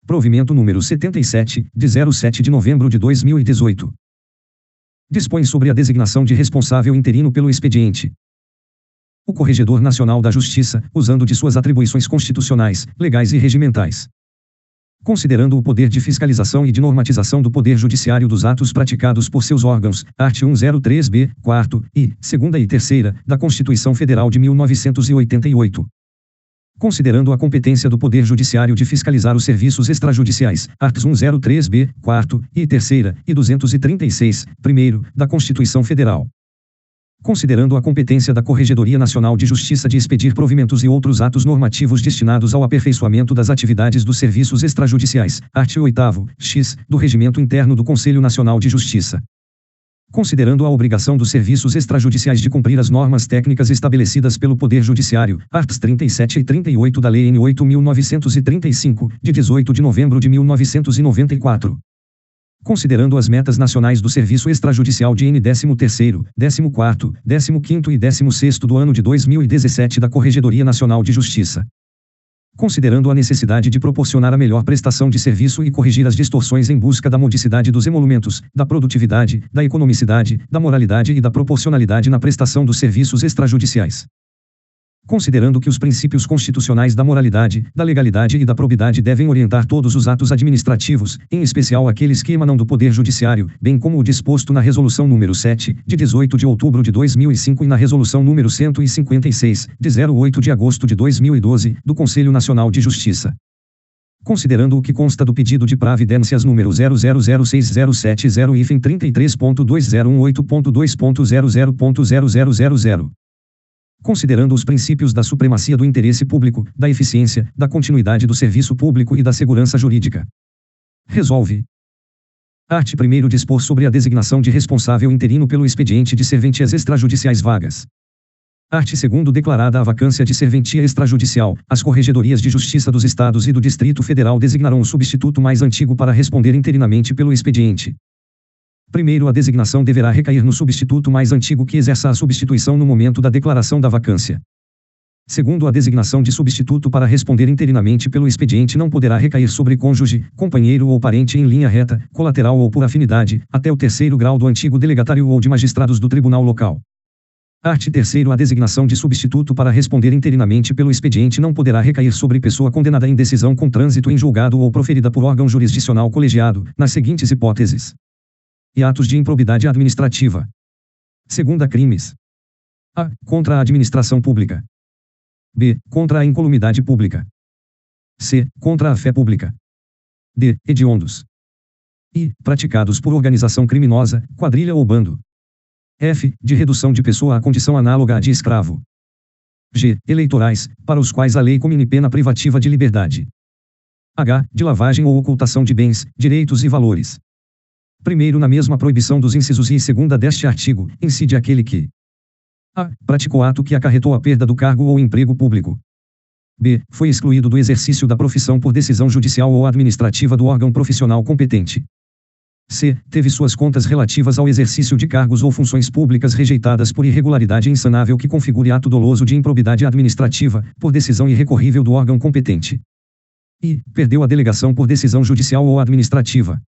Provimento número 77, de 07 de novembro de 2018. Dispõe sobre a designação de responsável interino pelo expediente. O Corregedor Nacional da Justiça, usando de suas atribuições constitucionais, legais e regimentais. Considerando o poder de fiscalização e de normatização do Poder Judiciário dos atos praticados por seus órgãos, art. 103b, 4º, e, 2ª e 3ª, da Constituição Federal de 1988. Considerando a competência do Poder Judiciário de fiscalizar os serviços extrajudiciais, art. 103b, 4º, e 3ª, e 236, 1º, da Constituição Federal. Considerando a competência da Corregedoria Nacional de Justiça de expedir provimentos e outros atos normativos destinados ao aperfeiçoamento das atividades dos serviços extrajudiciais, art. 8º, x, do Regimento Interno do Conselho Nacional de Justiça. Considerando a obrigação dos serviços extrajudiciais de cumprir as normas técnicas estabelecidas pelo Poder Judiciário, arts. 37 e 38 da Lei N. 8.935, de 18 de novembro de 1994. Considerando as metas nacionais do Serviço Extrajudicial de N. 13º, 14º, 15º e 16º do ano de 2017 da Corregedoria Nacional de Justiça. Considerando a necessidade de proporcionar a melhor prestação de serviço e corrigir as distorções em busca da modicidade dos emolumentos, da produtividade, da economicidade, da moralidade e da proporcionalidade na prestação dos serviços extrajudiciais. Considerando que os princípios constitucionais da moralidade, da legalidade e da probidade devem orientar todos os atos administrativos, em especial aqueles que emanam do Poder Judiciário, bem como o disposto na Resolução nº 7, de 18 de outubro de 2005 e na Resolução nº 156, de 08 de agosto de 2012, do Conselho Nacional de Justiça. Considerando o que consta do pedido de pravidências número 0006070-33.2018.2000.0000. Considerando os princípios da supremacia do interesse público, da eficiência, da continuidade do serviço público e da segurança jurídica. Resolve. Art. 1º dispor sobre a designação de responsável interino pelo expediente de serventias extrajudiciais vagas. Art. 2º declarada a vacância de serventia extrajudicial, as Corregedorias de Justiça dos Estados e do Distrito Federal designarão o substituto mais antigo para responder interinamente pelo expediente. Primeiro, a designação deverá recair no substituto mais antigo que exerça a substituição no momento da declaração da vacância. Segundo, a designação de substituto para responder interinamente pelo expediente não poderá recair sobre cônjuge, companheiro ou parente em linha reta, colateral ou por afinidade, até o 3º grau do antigo delegatário ou de magistrados do tribunal local. Art. 3º, a designação de substituto para responder interinamente pelo expediente não poderá recair sobre pessoa condenada em decisão com trânsito em julgado ou proferida por órgão jurisdicional colegiado, nas seguintes hipóteses: e atos de improbidade administrativa. Segunda, crimes: a. Contra a administração pública. b. Contra a incolumidade pública. c. Contra a fé pública. d. Hediondos. e. Praticados por organização criminosa, quadrilha ou bando. f. De redução de pessoa à condição análoga à de escravo. g. Eleitorais, para os quais a lei comine pena privativa de liberdade. h. De lavagem ou ocultação de bens, direitos e valores. Primeiro, na mesma proibição dos incisos I e segunda deste artigo, incide aquele que: a. Praticou ato que acarretou a perda do cargo ou emprego público. b. Foi excluído do exercício da profissão por decisão judicial ou administrativa do órgão profissional competente. c. Teve suas contas relativas ao exercício de cargos ou funções públicas rejeitadas por irregularidade insanável que configure ato doloso de improbidade administrativa, por decisão irrecorrível do órgão competente. e. Perdeu a delegação por decisão judicial ou administrativa.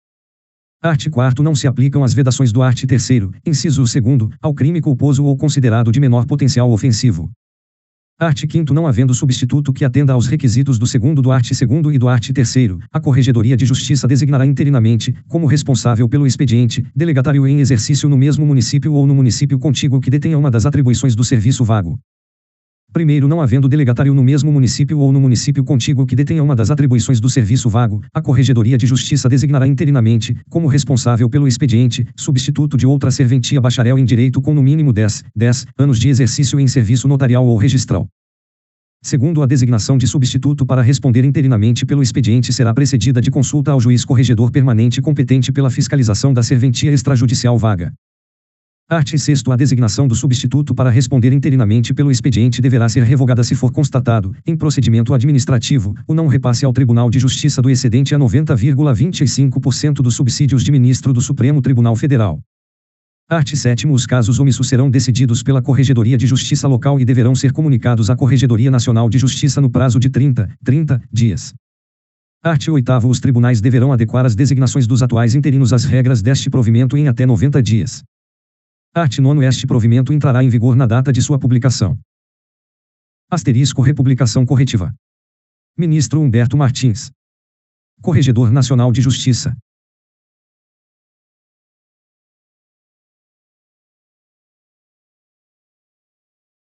Art. 4º não se aplicam as vedações do art. 3º, inciso 2º, ao crime culposo ou considerado de menor potencial ofensivo. Art. 5º não havendo substituto que atenda aos requisitos do 2º do art. 2º e do art. 3º, a Corregedoria de Justiça designará interinamente, como responsável pelo expediente, delegatário em exercício no mesmo município ou no município contíguo que detenha uma das atribuições do serviço vago. Primeiro, não havendo delegatário no mesmo município ou no município contíguo que detenha uma das atribuições do serviço vago, a Corregedoria de Justiça designará interinamente, como responsável pelo expediente, substituto de outra serventia bacharel em direito com no mínimo 10 anos de exercício em serviço notarial ou registral. Segundo, a designação de substituto para responder interinamente pelo expediente será precedida de consulta ao juiz corregedor permanente competente pela fiscalização da serventia extrajudicial vaga. Art. 6º a designação do substituto para responder interinamente pelo expediente deverá ser revogada se for constatado, em procedimento administrativo, o não repasse ao Tribunal de Justiça do excedente a 90,25% dos subsídios de ministro do Supremo Tribunal Federal. Art. 7º os casos omissos serão decididos pela Corregedoria de Justiça local e deverão ser comunicados à Corregedoria Nacional de Justiça no prazo de 30 dias. Art. 8º. Os tribunais deverão adequar as designações dos atuais interinos às regras deste provimento em até 90 dias. Art. 9º. Este provimento entrará em vigor na data de sua publicação. Asterisco. Republicação corretiva. Ministro Humberto Martins. Corregedor Nacional de Justiça.